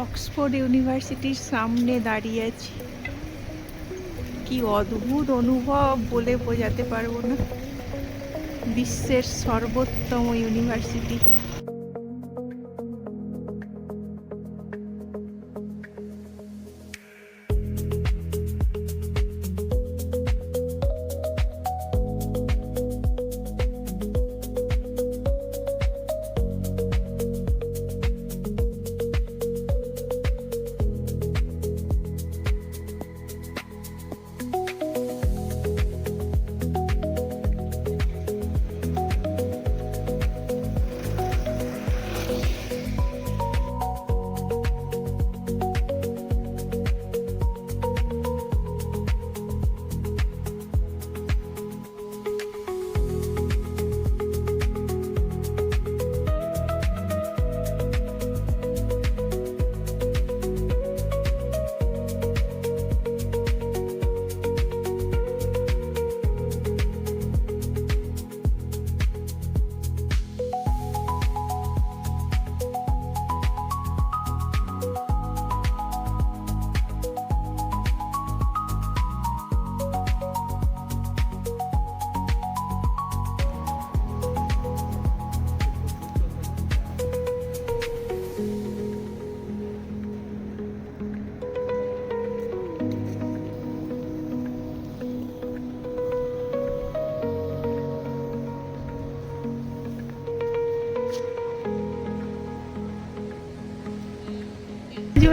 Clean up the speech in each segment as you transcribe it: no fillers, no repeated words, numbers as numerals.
Oxford ইউনিভার্সিটির সামনে দাঁড়িয়ে আছি। কি অদ্ভুত অনুভব বলে বোঝাতে পারবো না। বিশ্বের সর্বোত্তম ইউনিভার্সিটি।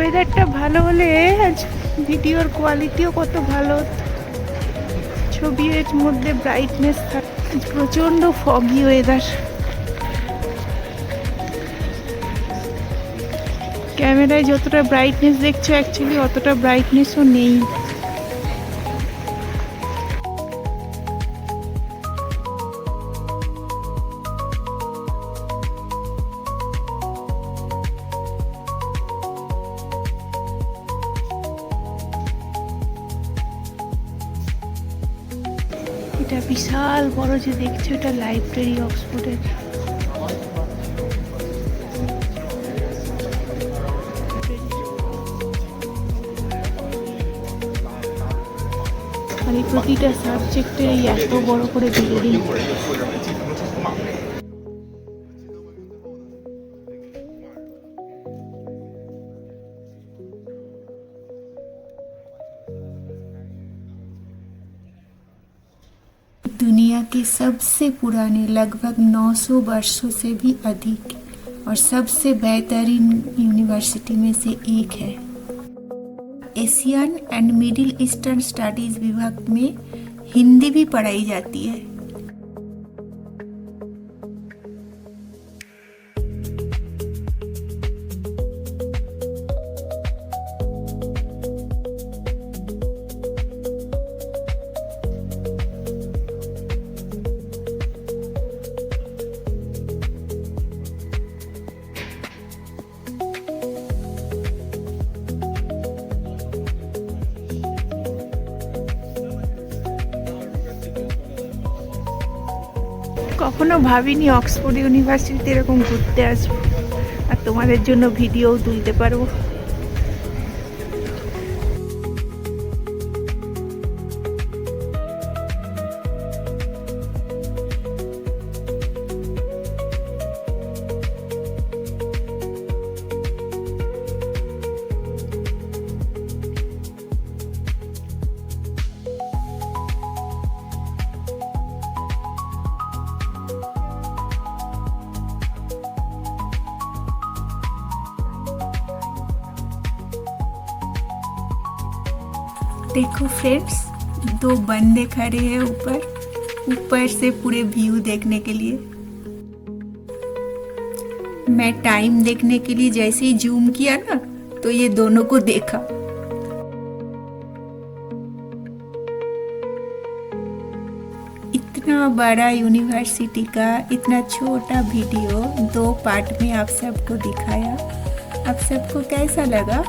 ওয়েদারটা ভালো হলে আজ ভিডিওর কোয়ালিটিও কত ভালো, ছবির মধ্যে ব্রাইটনেস থাকে। প্রচন্ড ফগি ওয়েদার, ক্যামেরায় যতটা ব্রাইটনেস দেখছো অ্যাকচুয়ালি অতটা ব্রাইটনেসও নেই। এটা বিশাল বড় যে দেখছো, এটা লাইব্রেরি অক্সফোর্ডের। আর এই প্রতিটা সাবজেক্টের এই এত বড় করে বিল্ডিং। दुनिया के सबसे पुराने लगभग 900 वर्षों से भी अधिक और सबसे बेहतरीन यूनिवर्सिटी में से एक है। Asian and middle eastern studies विभाग में हिंदी भी पढ़ाई जाती है। কখনো ভাবিনি অক্সফোর্ড ইউনিভার্সিটিতে এরকম ঘুরতে আসবো আর তোমাদের জন্য ভিডিও তুলতে পারবো। देखो फ्रेंड्स, दो बंदे खड़े हैं ऊपर से पूरे व्यू देखने के लिए। मैं टाइम देखने के लिए जैसे ही जूम किया ना तो ये दोनों को देखा। इतना बड़ा यूनिवर्सिटी का इतना छोटा वीडियो 2 पार्ट में आप सबको दिखाया। आप सबको कैसा लगा?